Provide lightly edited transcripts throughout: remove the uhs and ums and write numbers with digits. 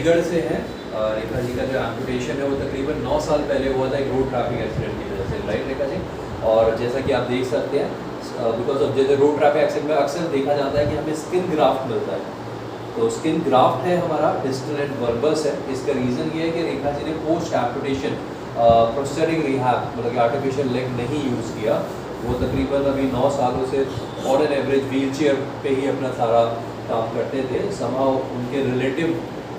अलीगढ़ से हैं। रेखा जी का जो एम्पुटेशन है वो तकरीबन 9 साल पहले हुआ था एक रोड ट्रैफिक एक्सीडेंट की वजह से, राइट रेखा जी? और जैसा कि आप देख सकते हैं बिकॉज ऑफ जैसे रोड ट्रैफिक एक्सीडेंट में अक्सर देखा जाता है कि हमें स्किन ग्राफ्ट मिलता है। तो स्किन ग्राफ्ट है हमारा डिस्टल एंड वर्बस है। इसका रीज़न ये है कि रेखा जी ने पोस्ट एम्पुटेशन प्रोस्थेटिक रिहैब मतलब कि आर्टिफिशियल लेग नहीं यूज़ किया। वो तकरीबन अभी 9 सालों से on an average wheel chair पर ही अपना सारा काम करते थे। समाउ उनके रिलेटिव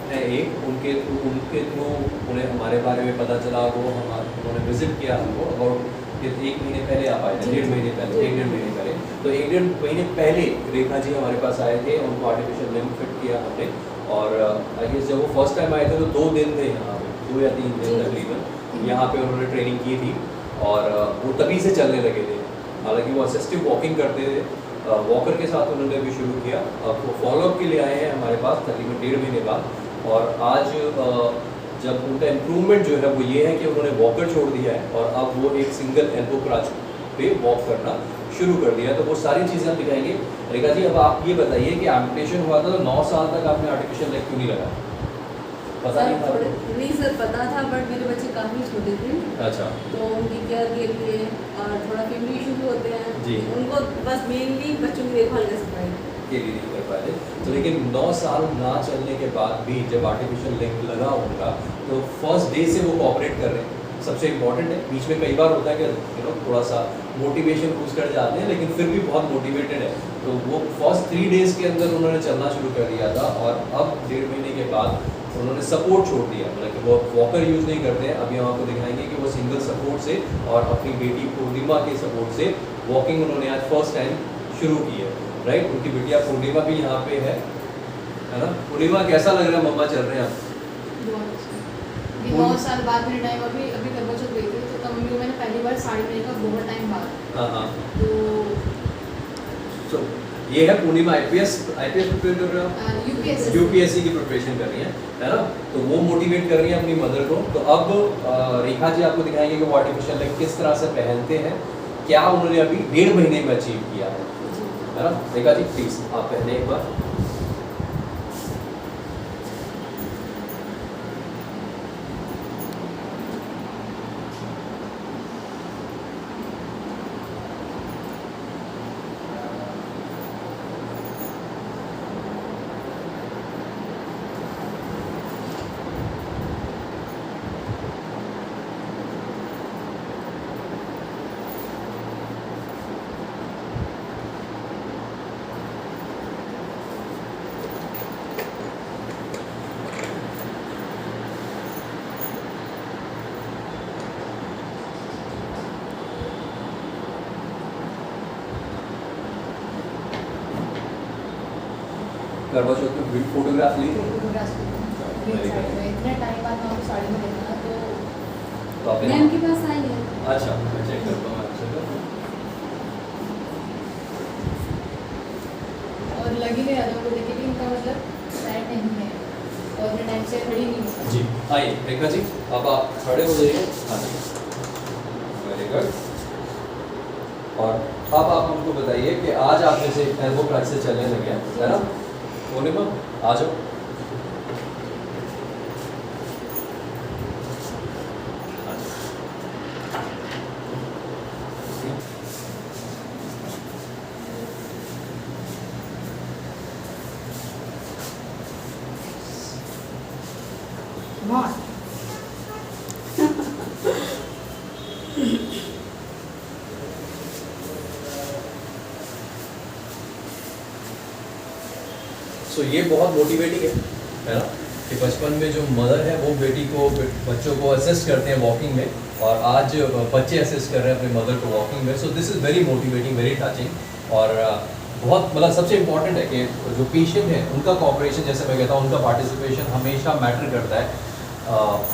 है एक, उनके थ्रू उन्हें हमारे बारे में पता चला। वो उन्होंने विज़िट किया हमको अबाउट 1 महीने पहले आप आए थे, 1.5 महीने पहले, 1.5 महीने पहले। तो 1.5 महीने पहले रेखा जी हमारे पास आए थे, उनको आर्टिफिशियल लिम्ब फिट किया हमने। और आई गेस जब वो फर्स्ट टाइम आए थे तो 2 दिन थे यहाँ पे, 2 या 3 दिन तकरीबन यहाँ पे उन्होंने ट्रेनिंग की थी। और वो तभी से चलने लगे थे। हालांकि वो असिस्टिव वॉकिंग करते थे, वॉकर के साथ उन्होंने भी शुरू किया। अब वो फॉलोअप के लिए आए हैं हमारे पास तकरीबन 1.5 महीने बाद। और आज जब उनका इम्प्रूवमेंट जो है वो ये है कि उन्होंने वॉकर छोड़ दिया है और अब वो एक सिंगल एल्बो क्रच पे वॉक करना शुरू कर दिया। तो वो सारी चीज़ें हम दिखाएंगे। रेखा जी अब आप ये बताइए कि एम्पुटेशन हुआ था तो 9 साल तक आपने आर्टिफिशियल लेग क्यों नहीं लगाया? पता नहीं था? नहीं सर, पता था बट मेरे बच्चे काफ़ी छोटे थे। अच्छा। तो उनकी केयर के लिए और थोड़ा फैमिली इशू भी होते हैं जी। उनको बस मेनली बच्चों की देखभाल कैसे पाए के लिए नहीं कर पाए। तो लेकिन 9 साल ना चलने के बाद भी जब आर्टिफिशियल लेग लगा उनका तो फर्स्ट डे से वो कोऑपरेट कर रहे हैं। सबसे इम्पॉर्टेंट है। बीच में कई बार होता है कि थोड़ा सा मोटिवेशन बूस्ट कर जाते हैं लेकिन फिर भी बहुत मोटिवेटेड है। तो वो फर्स्ट 3 डेज़ के अंदर उन्होंने चलना शुरू कर दिया था। और अब 1.5 महीने के बाद उन्होंने सपोर्ट छोड़ दिया, मतलब कि वो वॉकर यूज़ नहीं करते हैं। अभी हम आपको दिखाएंगे कि वो सिंगल सपोर्ट से और अपनी बेटी पूर्णिमा के सपोर्ट से वॉकिंग उन्होंने आज फर्स्ट टाइम शुरू की है, राइट? उनकी बिटिया पूर्णिमा भी यहाँ पे है ना? पूर्णिमा कैसा लग रहा है मम्मा चल रहे हैं आप? 9 साल बाद मेरे टाइम अभी करवा चौथ गई थी तो तब मम्मी को मैंने पहली बार साड़ी पहनने का बहुत टाइम बाद। हाँ। तो ये है पूर्णिमा आईपीएस प्रिपेयर कर रहे हो आप? यूपीएससी की प्रिपरेशन कर रही है ना? तो वो मोटिवेट कर रही है अपनी मदर को। तो अब रेखा जी आपको दिखाएंगे कि वो आर्टिफिशियल लेग किस तरह से पहनते हैं, क्या उन्होंने अभी 1.5 महीने में अचीव किया है ना? रेखा जी प्लीज आप पहले एक बार। करवा चौथ में फोटोग्राफ ली थी? इतने टाइम बाद मैं आपको साड़ी में देखा तो आपने मैम के पास आई है। अच्छा मैं चेक करता हूँ आपसे। और लग ही नहीं रहा था उनको देख के कि इनका मतलब सैड नहीं है और मैं टाइम से खड़ी नहीं हूँ। जी आइए रेखा जी अब आप खड़े हो जाइए। हाँ जी वेरी गुड। और अब आप हमको बताइए कि आज आप जैसे एल्बो क्रच से चलने लगे हैं है ना? पूर्णिमा आ जाओ। सो ये बहुत मोटिवेटिंग है ना? कि बचपन में जो मदर है वो बेटी को बच्चों को असिस्ट करते हैं वॉकिंग में और आज बच्चे असिस्ट कर रहे हैं अपने मदर को वॉकिंग में। So this is very motivating, very touching. और बहुत मतलब सबसे इम्पॉर्टेंट है कि जो पेशेंट है उनका कॉपरेशन, जैसे मैं कहता हूँ उनका पार्टिसिपेशन हमेशा मैटर करता है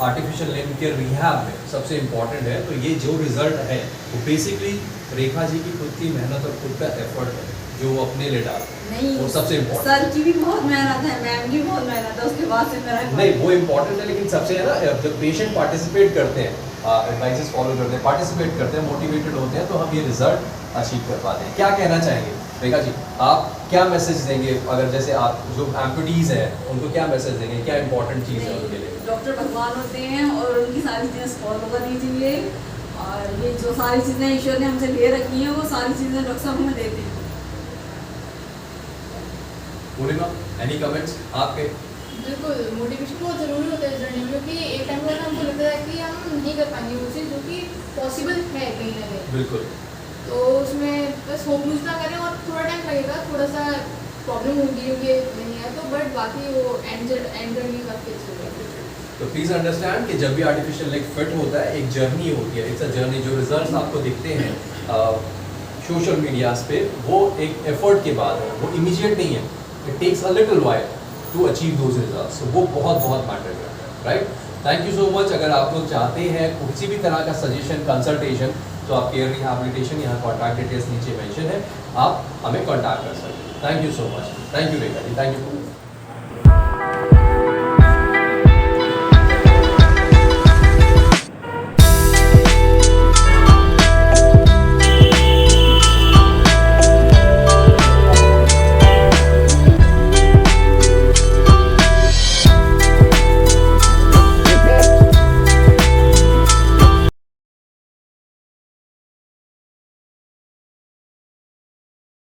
आर्टिफिशियल लिम्ब के रिहैब में, सबसे इम्पॉर्टेंट है। तो ये जो रिज़ल्ट है वो बेसिकली रेखा जी की खुद की मेहनत और खुद का एफर्ट है जो वो अपने लिए डालते हैं। नहीं वो सबसे इम्पोर्टेंट। सर की भी बहुत मेहनत है, मैम की बहुत मेहनत है, उसके बाद से मेरा नहीं वो इम्पोर्टेंट है लेकिन सबसे है ना जब पेशेंट पार्टिसिपेट करते हैं, एडवाइसेस फॉलो करते हैं, पार्टिसिपेट करते हैं, मोटिवेटेड होते हैं तो हम ये रिजल्ट अचीव कर पाते हैं। क्या कहना चाहेंगे रेखा जी, आप क्या मैसेज देंगे अगर जैसे आप जो एम्पुटीज हैं उनको क्या मैसेज देंगे, क्या इंपॉर्टेंट चीज़ है उनके लिए? डॉक्टर भगवान होते हैं और उनकी सारी चीज़ें फॉलो करनी चाहिए, और ये जो सारी चीज़ें ईश्वर ने हमसे ले रखी हैं वो सारी चीज़ें डॉक्टर साहब हमें देते हैं। पूर्णिमा, एनी कमेंट्स आपके? बिल्कुल, मोटिवेशन बहुत ज़रूरी होता है इस जर्नी में, क्योंकि एक टाइम पर हमको लगता है कि हम नहीं कर पाएंगे वो चीज़ जो कि पॉसिबल है कहीं ना कहीं। बिल्कुल। तो उसमें बस होप लूज ना करें, और थोड़ा टाइम लगेगा, थोड़ा सा प्रॉब्लम होगी क्योंकि नहीं है तो, बट बाकी वो एंड जर्नी काफ़ी अच्छी होगी। तो प्लीज़ अंडरस्टैंड कि जब भी आर्टिफिशियल लेग फिट होता है एक जर्नी होती है, इट्स अ जर्नी। जो रिजल्ट्स आपको दिखते हैं सोशल मीडियाज पे वो एक एफर्ट के बाद है, वो इमीडिएट नहीं है, it takes a little while to achieve those results. तो वो बहुत मैटर करता है, right? Thank you so much. अगर आप लोग चाहते हैं किसी भी तरह का सजेशन, कंसल्टेशन, तो आप केयर रिहैबिलिटेशन, यहाँ कॉन्टैक्ट डिटेल्स नीचे मेंशन है, आप हमें कॉन्टैक्ट कर सकते हैं। Thank you so much. Thank you Rekha ji, thank you.